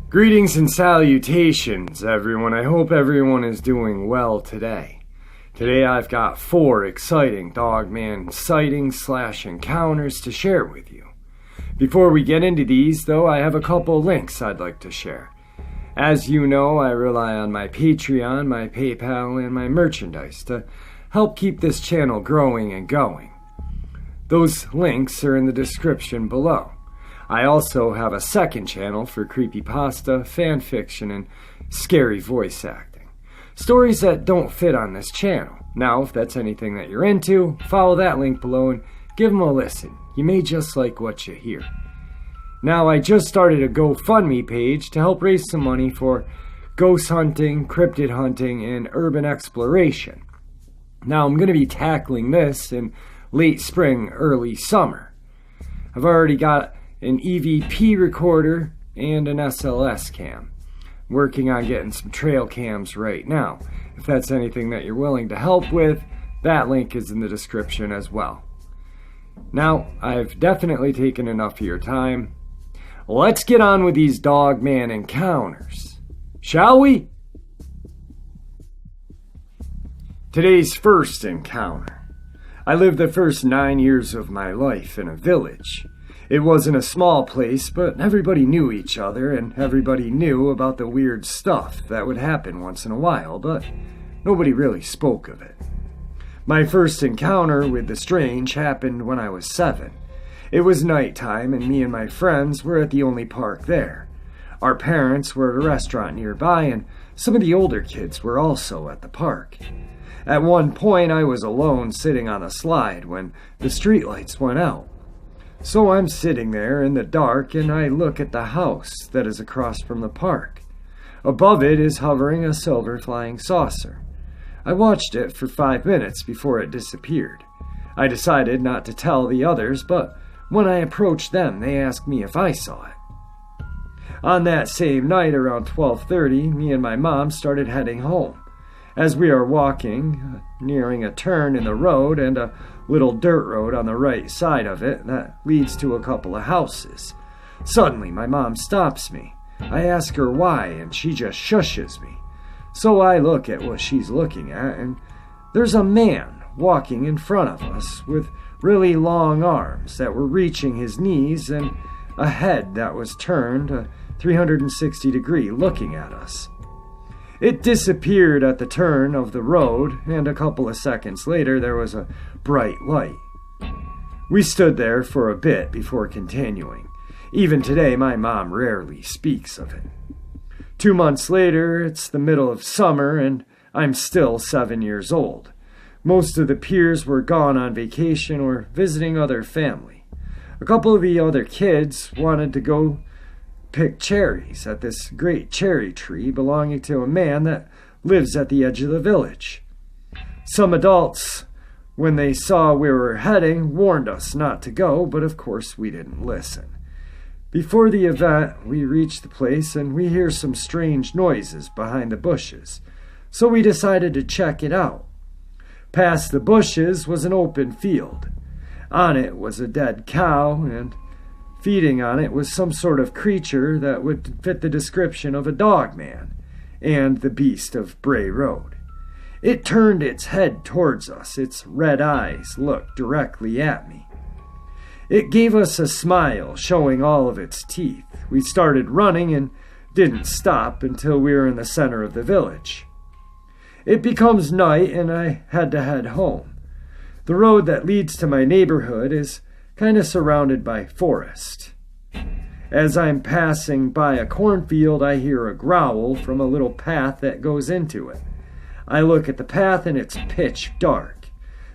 Greetings and salutations, everyone. I hope everyone is doing well today. Today I've got 4 exciting Dogman sightings/encounters to share with you. Before we get into these, though, I have a couple links I'd like to share. As you know, I rely on my Patreon, my PayPal, and my merchandise to help keep this channel growing and going. Those links are in the description below. I also have a second channel for creepypasta, fanfiction, and scary voice acting. Stories that don't fit on this channel. Now, if that's anything that you're into, follow that link below and give them a listen. You may just like what you hear. Now, I just started a GoFundMe page to help raise some money for ghost hunting, cryptid hunting, and urban exploration. Now, I'm going to be tackling this in late spring, early summer. I've already got an EVP recorder and an SLS cam. I'm working on getting some trail cams right now. If that's anything that you're willing to help with, that link is in the description as well. Now, I've definitely taken enough of your time. Let's get on with these Dogman encounters, shall we? Today's first encounter. I lived the first 9 years of my life in a village. It wasn't a small place, but everybody knew each other, and everybody knew about the weird stuff that would happen once in a while, but nobody really spoke of it. My first encounter with the strange happened when I was 7. It was nighttime, and me and my friends were at the only park there. Our parents were at a restaurant nearby, and some of the older kids were also at the park. At one point, I was alone sitting on a slide when the streetlights went out. So I'm sitting there in the dark, and I look at the house that is across from the park. Above it is hovering a silver flying saucer. I watched it for 5 minutes before it disappeared. I decided not to tell the others, but when I approached them, they asked me if I saw it. On that same night, around 12:30, me and my mom started heading home. As we are walking, nearing a turn in the road and a little dirt road on the right side of it that leads to a couple of houses. Suddenly, my mom stops me. I ask her why, and she just shushes me. So I look at what she's looking at, and there's a man walking in front of us with really long arms that were reaching his knees and a head that was turned a 360-degree looking at us. It disappeared at the turn of the road, and a couple of seconds later there was a bright light. We stood there for a bit before continuing. Even today, my mom rarely speaks of it. 2 months later, it's the middle of summer, and I'm still 7 years old. Most of the peers were gone on vacation or visiting other family. A couple of the other kids wanted to go pick cherries at this great cherry tree belonging to a man that lives at the edge of the village. Some adults, when they saw we were heading, warned us not to go, but of course we didn't listen. Before the event, we reached the place and we hear some strange noises behind the bushes, so we decided to check it out. Past the bushes was an open field. On it was a dead cow, and feeding on it was some sort of creature that would fit the description of a Dogman and the beast of Bray Road. It turned its head towards us. Its red eyes looked directly at me. It gave us a smile, showing all of its teeth. We started running and didn't stop until we were in the center of the village. It becomes night, and I had to head home. The road that leads to my neighborhood is kind of surrounded by forest. As I'm passing by a cornfield, I hear a growl from a little path that goes into it. I look at the path, and it's pitch dark.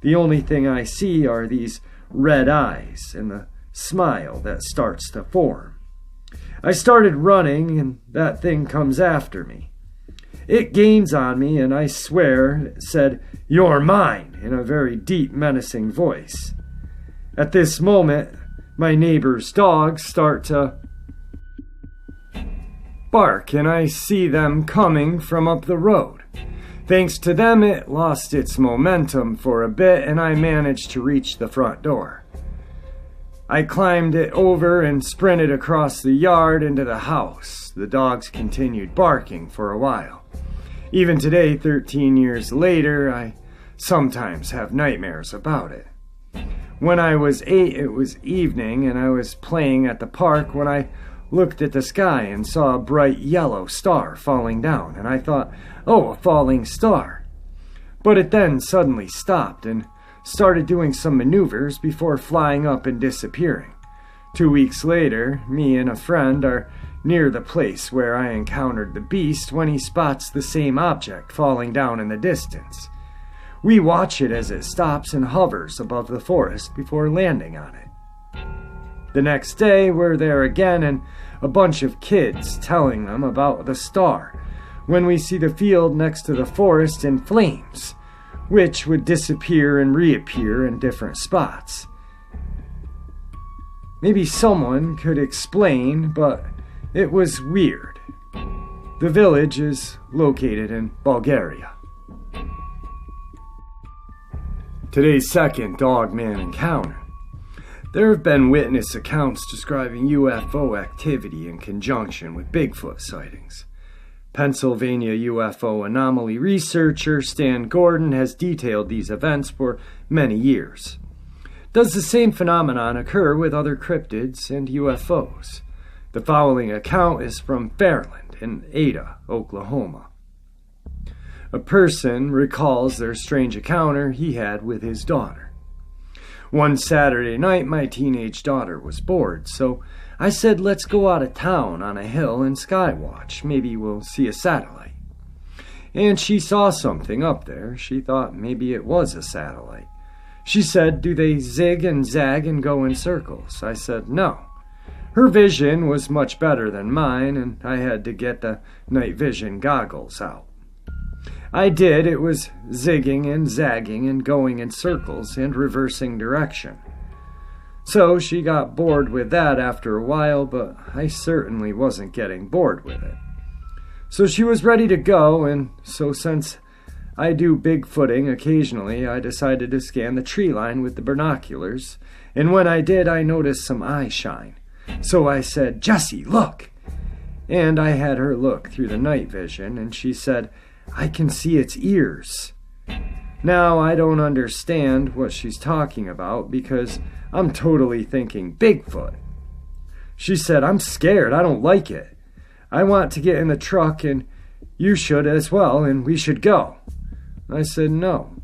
The only thing I see are these red eyes and the smile that starts to form. I started running, and that thing comes after me. It gains on me, and I swear it said, "You're mine," in a very deep, menacing voice. At this moment, my neighbor's dogs start to bark, and I see them coming from up the road. Thanks to them, it lost its momentum for a bit, and I managed to reach the front door. I climbed it over and sprinted across the yard into the house. The dogs continued barking for a while. Even today, 13 years later, I sometimes have nightmares about it. When I was 8, it was evening, and I was playing at the park when I looked at the sky and saw a bright yellow star falling down, and I thought, oh, a falling star. But it then suddenly stopped and started doing some maneuvers before flying up and disappearing. 2 weeks later, me and a friend are near the place where I encountered the beast when he spots the same object falling down in the distance. We watch it as it stops and hovers above the forest before landing on it. The next day, we're there again and a bunch of kids telling them about the star when we see the field next to the forest in flames, which would disappear and reappear in different spots. Maybe someone could explain, but it was weird. The village is located in Bulgaria. Today's second Dogman encounter. There have been witness accounts describing UFO activity in conjunction with Bigfoot sightings. Pennsylvania UFO anomaly researcher Stan Gordon has detailed these events for many years. Does the same phenomenon occur with other cryptids and UFOs? The following account is from Fairland in Ada, Oklahoma. A person recalls their strange encounter he had with his daughter. One Saturday night, my teenage daughter was bored, so I said, let's go out of town on a hill and skywatch. Maybe we'll see a satellite. And she saw something up there. She thought maybe it was a satellite. She said, do they zig and zag and go in circles? I said, no. Her vision was much better than mine, and I had to get the night vision goggles out. I did. It was zigging and zagging and going in circles and reversing direction. So she got bored with that after a while, but I certainly wasn't getting bored with it. So she was ready to go, and so since I do Bigfooting occasionally, I decided to scan the tree line with the binoculars, and when I did, I noticed some eye shine. So I said, Jessie, look! And I had her look through the night vision, and she said, I can see its ears. Now, I don't understand what she's talking about because I'm totally thinking Bigfoot. She said, I'm scared. I don't like it. I want to get in the truck and you should as well, and we should go. I said, no.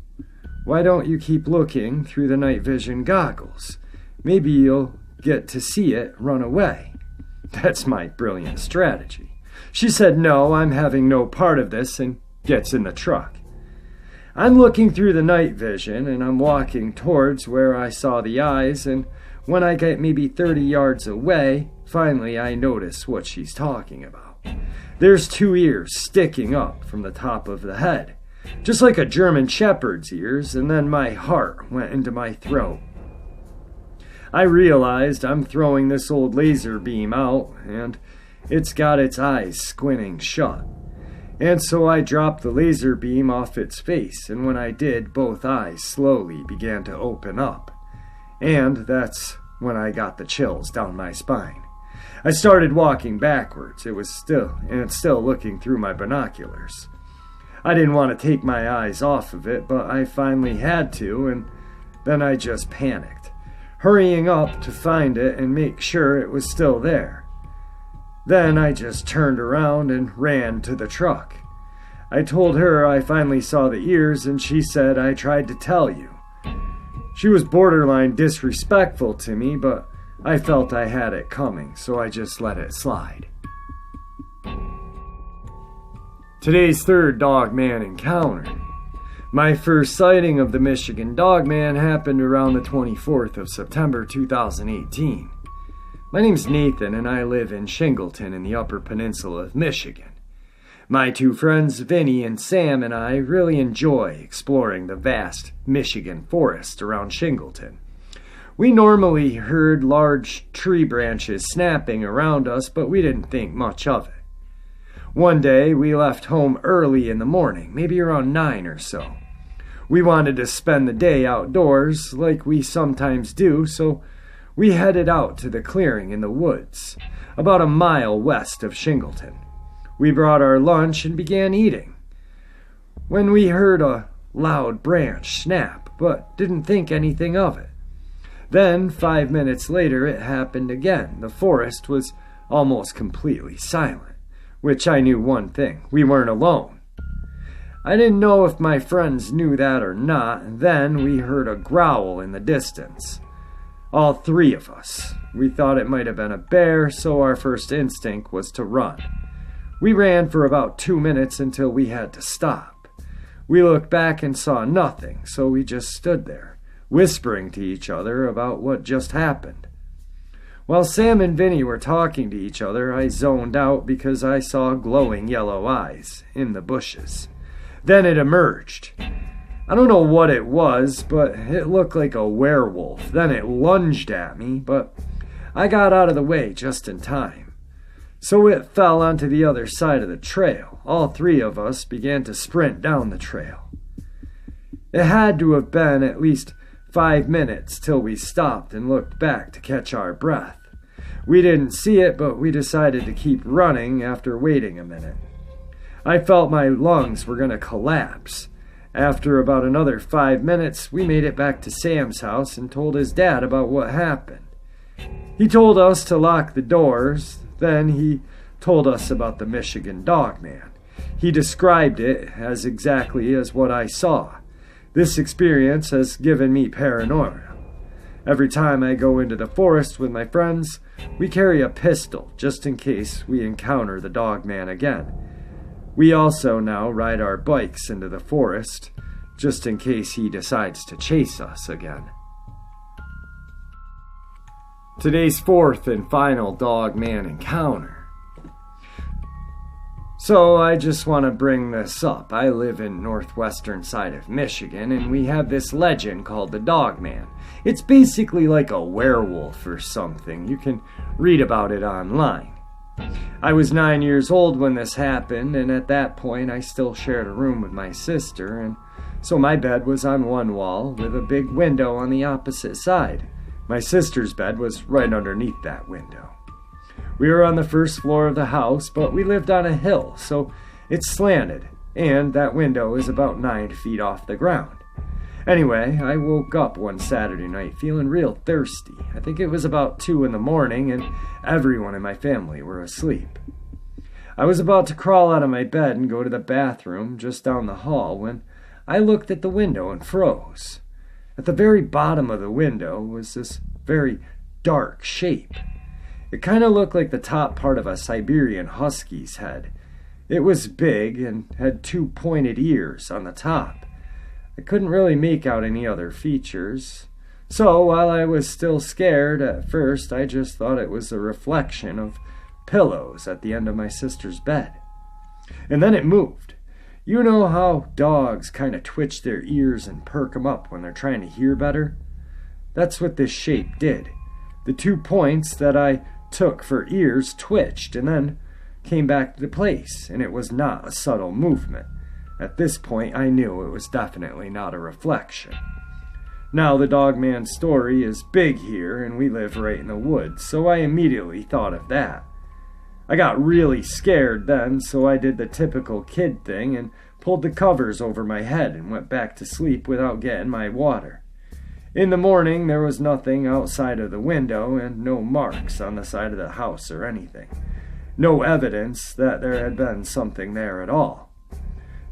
Why don't you keep looking through the night vision goggles? Maybe you'll get to see it run away. That's my brilliant strategy. She said, no, I'm having no part of this, and gets in the truck. I'm looking through the night vision, and I'm walking towards where I saw the eyes, and when I get maybe 30 yards away, finally I notice what she's talking about. There's 2 ears sticking up from the top of the head, just like a German shepherd's ears, and then my heart went into my throat. I realized I'm throwing this old laser beam out, and it's got its eyes squinting shut. And so I dropped the laser beam off its face, and when I did, both eyes slowly began to open up. And that's when I got the chills down my spine. I started walking backwards. It's still looking through my binoculars. I didn't want to take my eyes off of it, but I finally had to, and then I just panicked, hurrying up to find it and make sure it was still there. Then I just turned around and ran to the truck. I told her I finally saw the ears, and she said, I tried to tell you. She was borderline disrespectful to me, but I felt I had it coming, so I just let it slide. Today's third Dogman encounter. My first sighting of the Michigan Dogman happened around the 24th of September 2018. My name's Nathan, and I live in Shingleton in the Upper Peninsula of Michigan. My 2 friends, Vinny and Sam, and I really enjoy exploring the vast Michigan forest around Shingleton. We normally heard large tree branches snapping around us, but we didn't think much of it. One day, we left home early in the morning, maybe around 9 or so. We wanted to spend the day outdoors, like we sometimes do, so we headed out to the clearing in the woods, about a mile west of Shingleton. We brought our lunch and began eating, when we heard a loud branch snap, but didn't think anything of it. Then, 5 minutes later, it happened again. The forest was almost completely silent, which I knew one thing: we weren't alone. I didn't know if my friends knew that or not. Then we heard a growl in the distance. All three of us. We thought it might have been a bear, so our first instinct was to run. We ran for about 2 minutes until we had to stop. We looked back and saw nothing, so we just stood there, whispering to each other about what just happened. While Sam and Vinny were talking to each other, I zoned out because I saw glowing yellow eyes in the bushes. Then it emerged. I don't know what it was, but it looked like a werewolf. Then it lunged at me, but I got out of the way just in time. So it fell onto the other side of the trail. All three of us began to sprint down the trail. It had to have been at least 5 minutes till we stopped and looked back to catch our breath. We didn't see it, but we decided to keep running after waiting a minute. I felt my lungs were going to collapse. After about another 5 minutes, we made it back to Sam's house and told his dad about what happened. He told us to lock the doors. Then he told us about the Michigan Dogman. He described it as exactly as what I saw. This experience has given me paranoia. Every time I go into the forest with my friends, we carry a pistol just in case we encounter the Dogman again. We also now ride our bikes into the forest just in case he decides to chase us again. Today's fourth and final Dogman encounter. So I just want to bring this up. I live in northwestern side of Michigan, and we have this legend called the Dogman. It's basically like a werewolf or something. You can read about it online. I was 9 years old when this happened, and at that point I still shared a room with my sister, and so my bed was on one wall with a big window on the opposite side. My sister's bed was right underneath that window. We were on the first floor of the house, but we lived on a hill, so it slanted, and that window is about 9 feet off the ground. Anyway, I woke up one Saturday night feeling real thirsty. I think it was about 2 in the morning, and everyone in my family were asleep. I was about to crawl out of my bed and go to the bathroom just down the hall when I looked at the window and froze. At the very bottom of the window was this very dark shape. It kind of looked like the top part of a Siberian husky's head. It was big and had 2 pointed ears on the top. I couldn't really make out any other features. So while I was still scared at first, I just thought it was a reflection of pillows at the end of my sister's bed. And then it moved. You know how dogs kind of twitch their ears and perk them up when they're trying to hear better? That's what this shape did. The 2 points that I took for ears twitched and then came back to place, and it was not a subtle movement. At this point, I knew it was definitely not a reflection. Now, the Dogman story is big here, and we live right in the woods, so I immediately thought of that. I got really scared then, so I did the typical kid thing and pulled the covers over my head and went back to sleep without getting my water. In the morning, there was nothing outside of the window and no marks on the side of the house or anything. No evidence that there had been something there at all.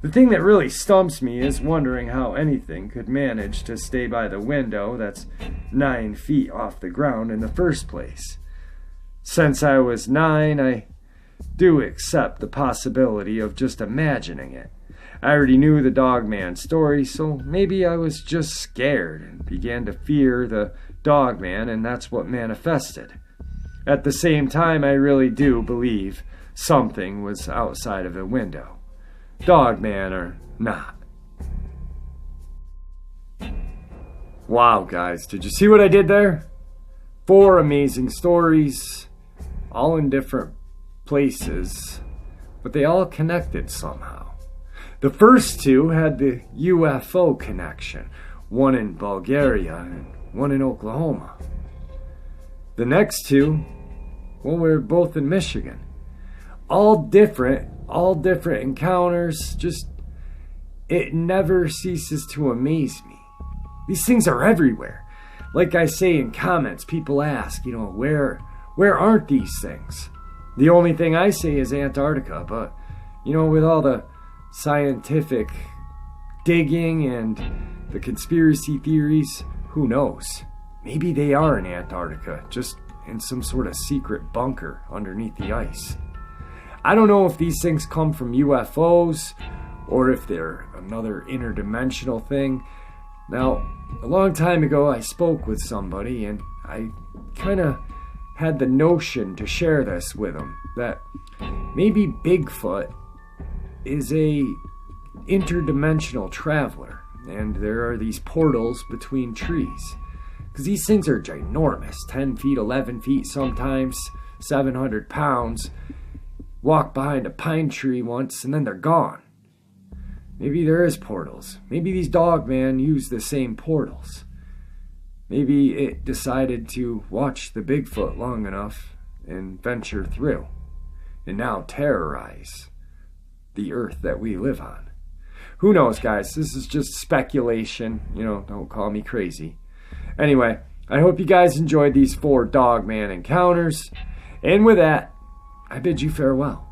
The thing that really stumps me is wondering how anything could manage to stay by the window that's 9 feet off the ground in the first place. Since I was 9, I do accept the possibility of just imagining it. I already knew the Dogman story, so maybe I was just scared and began to fear the Dogman, and that's what manifested. At the same time, I really do believe something was outside of the window. Dogman or not. Wow, guys, did you see what I did there? 4 amazing stories, all in different places, but they all connected somehow. The first two had the UFO connection, one in Bulgaria and one in Oklahoma. The next two, well, were both in Michigan. All different encounters, just, it never ceases to amaze me. These things are everywhere. Like I say in comments, people ask, where aren't these things? The only thing I say is Antarctica, but, with all the scientific digging and the conspiracy theories, who knows? Maybe they are in Antarctica, just in some sort of secret bunker underneath the ice. I don't know if these things come from UFOs or if they're another interdimensional thing. Now, a long time ago, I spoke with somebody and I kind of had the notion to share this with them, that maybe Bigfoot is a interdimensional traveler, and there are these portals between trees. Because these things are ginormous, 10 feet, 11 feet, sometimes 700 pounds. Walk behind a pine tree once and then they're gone. Maybe there is portals. Maybe these Dogman use the same portals. Maybe it decided to watch the Bigfoot long enough and venture through, and now terrorize the earth that we live on. Who knows, guys? This is just speculation. Don't call me crazy. Anyway, I hope you guys enjoyed these 4 Dogman encounters. And with that, I bid you farewell.